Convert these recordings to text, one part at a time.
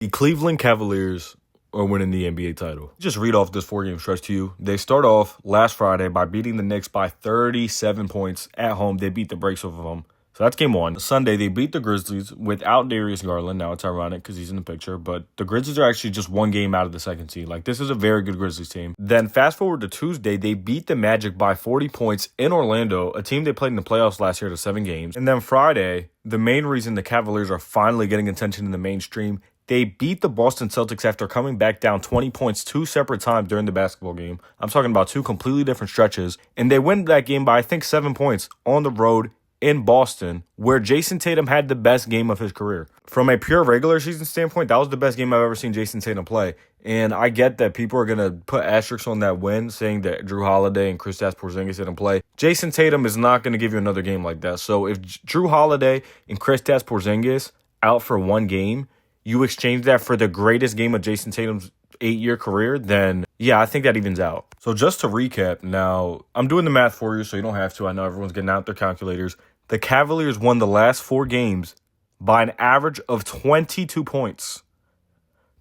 The Cleveland Cavaliers are winning the NBA title. Just read off this 4-game stretch to you. They start off last Friday by beating the Knicks by 37 points at home. They beat the brakes off of them. So that's game one. Sunday, they beat the Grizzlies without Darius Garland. Now, it's ironic because he's in the picture, but the Grizzlies are actually just one game out of the second seed. Like, this is a very good Grizzlies team. Then fast forward to Tuesday, they beat the Magic by 40 points in Orlando, a team they played in the playoffs last year to 7 games. And then Friday, the main reason the Cavaliers are finally getting attention in the mainstream, they beat the Boston Celtics after coming back down 20 points 2 separate times during the basketball game. I'm talking about 2 completely different stretches. And they win that game by, I think, 7 points on the road in Boston, where Jason Tatum had the best game of his career. From a pure regular season standpoint, that was the best game I've ever seen Jason Tatum play. And I get that people are going to put asterisks on that win, saying that Drew Holiday and Kristaps Porzingis didn't play. Jason Tatum is not going to give you another game like that. So if Drew Holiday and Kristaps Porzingis out for one game, you exchange that for the greatest game of Jason Tatum's 8-year career, then yeah, I think that evens out. So just to recap, now I'm doing the math for you so you don't have to. I know everyone's getting out their calculators. The Cavaliers won the last 4 games by an average of 22 points.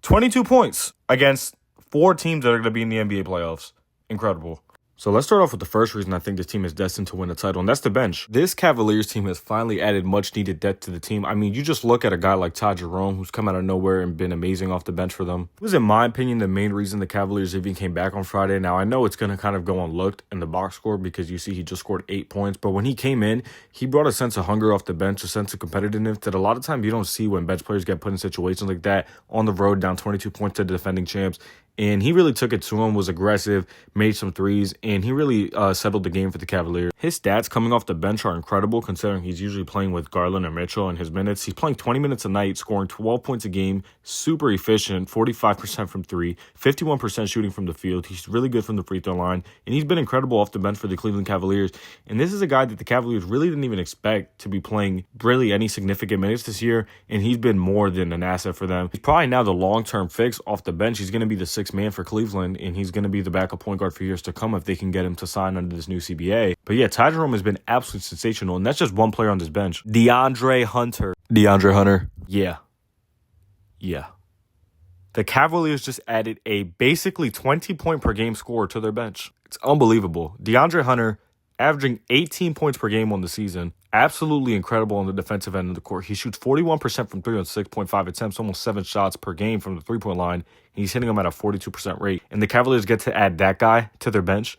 22 points against 4 teams that are going to be in the NBA playoffs. Incredible. So let's start off with the first reason I think this team is destined to win the title, and that's the bench. This Cavaliers team has finally added much-needed depth to the team. I mean, you just look at a guy like Ty Jerome, who's come out of nowhere and been amazing off the bench for them. It was, in my opinion, the main reason the Cavaliers even came back on Friday. Now, I know it's going to kind of go unlooked in the box score because you see he just scored 8 points, but when he came in, he brought a sense of hunger off the bench, a sense of competitiveness that a lot of times you don't see when bench players get put in situations like that on the road, down 22 points to the defending champs. And he really took it to him, was aggressive, made some threes, and he really settled the game for the Cavaliers. His stats coming off the bench are incredible considering he's usually playing with Garland or Mitchell in his minutes. He's playing 20 minutes a night, scoring 12 points a game, super efficient, 45% from 3, 51% shooting from the field. He's really good from the free throw line, and he's been incredible off the bench for the Cleveland Cavaliers. And this is a guy that the Cavaliers really didn't even expect to be playing really any significant minutes this year, and he's been more than an asset for them. He's probably now the long-term fix off the bench. He's going to be the 6th man for Cleveland, and he's going to be the backup point guard for years to come if they can get him to sign under this new CBA. But yeah, Ty Jerome has been absolutely sensational, and that's just one player on this bench. DeAndre Hunter. Yeah. The Cavaliers just added a basically 20-point per game scorer to their bench. It's unbelievable. DeAndre Hunter averaging 18 points per game on the season. Absolutely incredible on the defensive end of the court. He shoots 41% from 3 on 6.5 attempts, almost 7 shots per game from the 3-point line. He's hitting them at a 42% rate. And the Cavaliers get to add that guy to their bench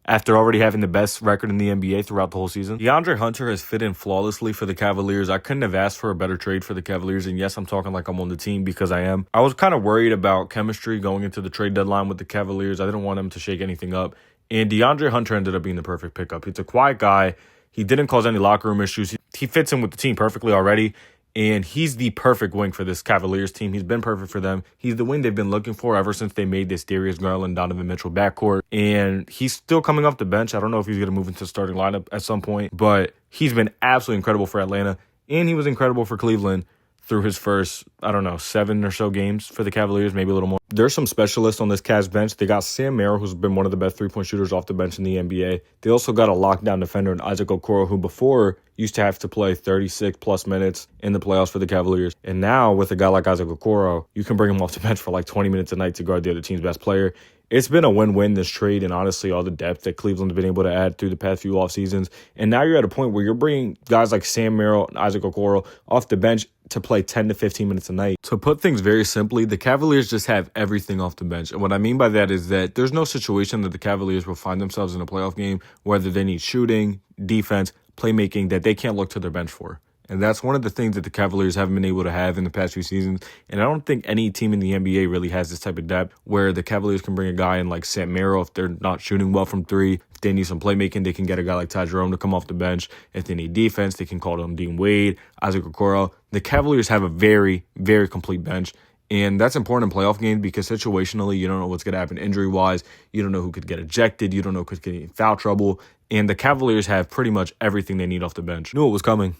after already having the best record in the NBA throughout the whole season. DeAndre Hunter has fit in flawlessly for the Cavaliers. I couldn't have asked for a better trade for the Cavaliers. And yes, I'm talking like I'm on the team because I am. I was kind of worried about chemistry going into the trade deadline with the Cavaliers. I didn't want them to shake anything up. And DeAndre Hunter ended up being the perfect pickup. He's a quiet guy. He didn't cause any locker room issues. He fits in with the team perfectly already. And he's the perfect wing for this Cavaliers team. He's been perfect for them. He's the wing they've been looking for ever since they made this Darius Garland, Donovan Mitchell backcourt. And he's still coming off the bench. I don't know if he's going to move into the starting lineup at some point, but he's been absolutely incredible for Atlanta. And he was incredible for Cleveland through his first, 7 or so games for the Cavaliers, maybe a little more. There's some specialists on this Cavs bench. They got Sam Merrill, who's been one of the best 3-point shooters off the bench in the NBA. They also got a lockdown defender in Isaac Okoro, who before used to have to play 36-plus minutes in the playoffs for the Cavaliers. And now, with a guy like Isaac Okoro, you can bring him off the bench for like 20 minutes a night to guard the other team's best player. It's been a win-win, this trade, and honestly, all the depth that Cleveland's been able to add through the past few off seasons. And now you're at a point where you're bringing guys like Sam Merrill and Isaac Okoro off the bench to play 10 to 15 minutes a night. To put things very simply, the Cavaliers just have everything off the bench. And what I mean by that is that there's no situation that the Cavaliers will find themselves in a playoff game, whether they need shooting, defense, playmaking, that they can't look to their bench for. And that's one of the things that the Cavaliers haven't been able to have in the past few seasons. And I don't think any team in the NBA really has this type of depth where the Cavaliers can bring a guy in like Sam Merrill if they're not shooting well from 3. If they need some playmaking, they can get a guy like Ty Jerome to come off the bench. If they need defense, they can call them Dean Wade, Isaac Okoro. The Cavaliers have a very, very complete bench. And that's important in playoff games because situationally, you don't know what's going to happen injury-wise. You don't know who could get ejected. You don't know who could get in foul trouble. And the Cavaliers have pretty much everything they need off the bench. Knew it was coming.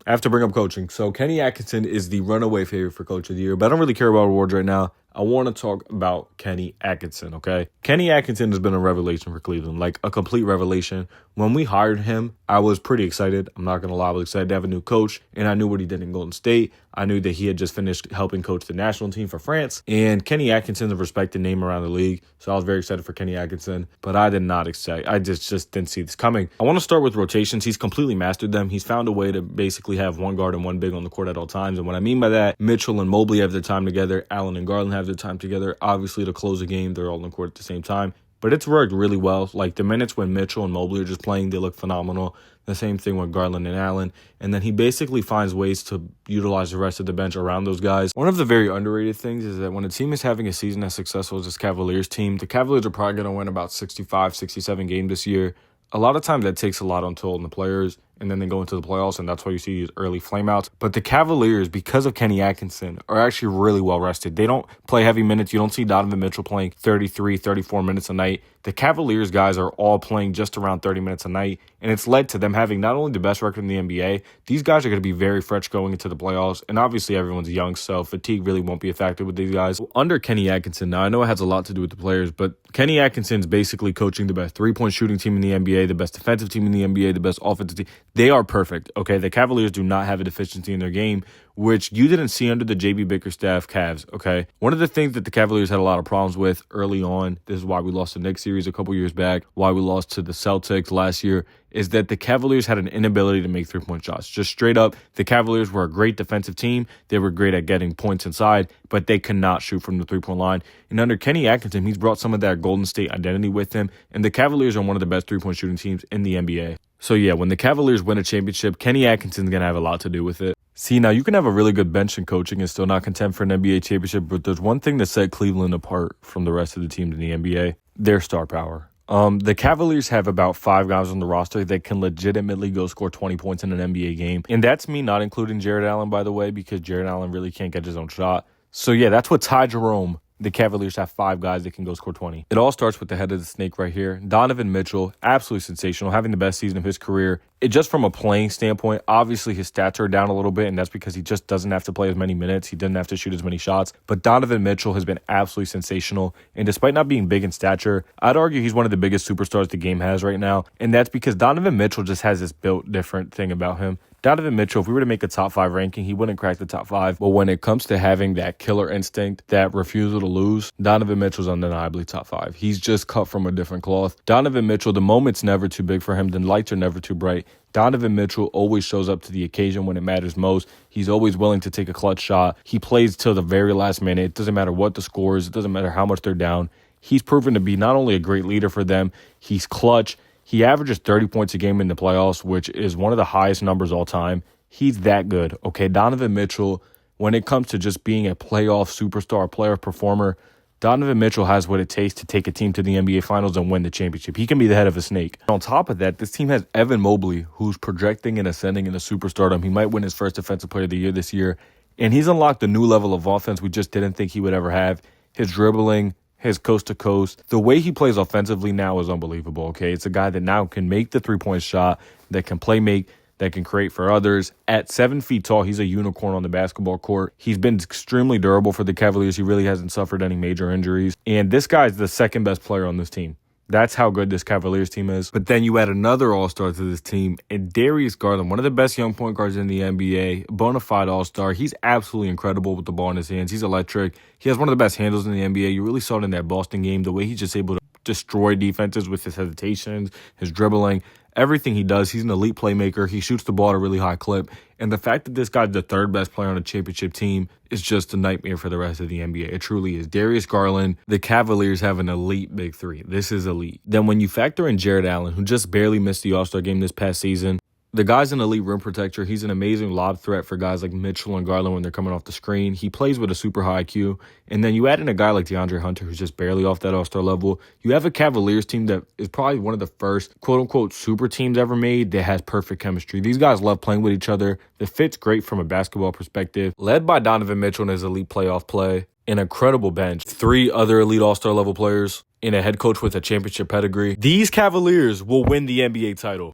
I have to bring up coaching. So Kenny Atkinson is the runaway favorite for Coach of the Year, but I don't really care about awards right now. I want to talk about Kenny Atkinson, okay? Kenny Atkinson has been a revelation for Cleveland, like a complete revelation. When we hired him, I was pretty excited. I'm not going to lie, I was excited to have a new coach, and I knew what he did in Golden State. I knew that he had just finished helping coach the national team for France, and Kenny Atkinson's a respected name around the league, so I was very excited for Kenny Atkinson, but I did not expect, I just didn't see this coming. I want to start with rotations. He's completely mastered them. He's found a way to basically have one guard and one big on the court at all times, and what I mean by that, Mitchell and Mobley have their time together, Allen and Garland have their time together. Obviously, to close the game, they're all on the court at the same time. But it's worked really well. Like the minutes when Mitchell and Mobley are just playing, they look phenomenal. The same thing with Garland and Allen. And then he basically finds ways to utilize the rest of the bench around those guys. One of the very underrated things is that when a team is having a season as successful as this Cavaliers team, the Cavaliers are probably going to win about 65, 67 games this year. A lot of times that takes a lot on toll on the players, and then they go into the playoffs, and that's why you see these early flameouts. But the Cavaliers, because of Kenny Atkinson, are actually really well rested. They don't play heavy minutes. You don't see Donovan Mitchell playing 33, 34 minutes a night. The Cavaliers guys are all playing just around 30 minutes a night, and it's led to them having not only the best record in the NBA, these guys are going to be very fresh going into the playoffs, and obviously everyone's young, so fatigue really won't be a factor with these guys. Under Kenny Atkinson, now I know it has a lot to do with the players, but Kenny Atkinson's basically coaching the best three-point shooting team in the NBA, the best defensive team in the NBA, the best offensive team. They are perfect, okay? The Cavaliers do not have a deficiency in their game, which you didn't see under the J.B. Bickerstaff Cavs, okay? One of the things that the Cavaliers had a lot of problems with early on, this is why we lost the Knicks series a couple years back, why we lost to the Celtics last year, is that the Cavaliers had an inability to make three-point shots. Just straight up, the Cavaliers were a great defensive team. They were great at getting points inside, but they could not shoot from the three-point line. And under Kenny Atkinson, he's brought some of that Golden State identity with him, and the Cavaliers are one of the best three-point shooting teams in the NBA. So yeah, when the Cavaliers win a championship, Kenny Atkinson's going to have a lot to do with it. See, now you can have a really good bench in coaching and still not contend for an NBA championship, but there's one thing that set Cleveland apart from the rest of the teams in the NBA, their star power. The Cavaliers have about 5 guys on the roster that can legitimately go score 20 points in an NBA game. And that's me not including Jared Allen, by the way, because Jared Allen really can't get his own shot. So yeah, that's what Ty Jerome. The Cavaliers have 5 guys that can go score 20. It all starts with the head of the snake right here. Donovan Mitchell, absolutely sensational, having the best season of his career. Just from a playing standpoint, obviously his stats are down a little bit, and that's because he just doesn't have to play as many minutes. He doesn't have to shoot as many shots. But Donovan Mitchell has been absolutely sensational. And despite not being big in stature, I'd argue he's one of the biggest superstars the game has right now. And that's because Donovan Mitchell just has this built different thing about him. Donovan Mitchell, if we were to make a top 5 ranking, he wouldn't crack the top 5. But when it comes to having that killer instinct, that refusal to lose, Donovan Mitchell's undeniably top 5. He's just cut from a different cloth. Donovan Mitchell, the moment's never too big for him. The lights are never too bright. Donovan Mitchell always shows up to the occasion when it matters most. He's always willing to take a clutch shot. He plays till the very last minute. It doesn't matter what the score is. It doesn't matter how much they're down. He's proven to be not only a great leader for them, he's clutch. He averages 30 points a game in the playoffs, which is one of the highest numbers all time. He's that good, okay? Donovan Mitchell, when it comes to just being a playoff superstar, playoff performer, Donovan Mitchell has what it takes to take a team to the NBA Finals and win the championship. He can be the head of a snake. On top of that, this team has Evan Mobley, who's projecting and ascending into superstardom. He might win his first Defensive Player of the Year this year, and he's unlocked a new level of offense we just didn't think he would ever have. His dribbling, his coast-to-coast. The way he plays offensively now is unbelievable, okay? It's a guy that now can make the three-point shot, that can play make, that can create for others. At 7 feet tall, he's a unicorn on the basketball court. He's been extremely durable for the Cavaliers. He really hasn't suffered any major injuries. And this guy's the second best player on this team. That's how good this Cavaliers team is. But then you add another all-star to this team, and Darius Garland, one of the best young point guards in the NBA, bona fide all-star. He's absolutely incredible with the ball in his hands. He's electric. He has one of the best handles in the NBA. You really saw it in that Boston game, the way he's just able to destroy defenses with his hesitations, his dribbling, everything he does. He's an elite playmaker. He shoots the ball at a really high clip. And the fact that this guy's the third best player on a championship team is just a nightmare for the rest of the NBA. It truly is. Darius Garland, the Cavaliers have an elite big three. This is elite. Then when you factor in Jared Allen, who just barely missed the All-Star game this past season, the guy's an elite rim protector. He's an amazing lob threat for guys like Mitchell and Garland when they're coming off the screen. He plays with a super high IQ. And then you add in a guy like DeAndre Hunter, who's just barely off that all-star level. You have a Cavaliers team that is probably one of the first quote-unquote super teams ever made that has perfect chemistry. These guys love playing with each other. The fit's great from a basketball perspective. Led by Donovan Mitchell and his elite playoff play. An incredible bench. 3 other elite all-star level players. And a head coach with a championship pedigree. These Cavaliers will win the NBA title.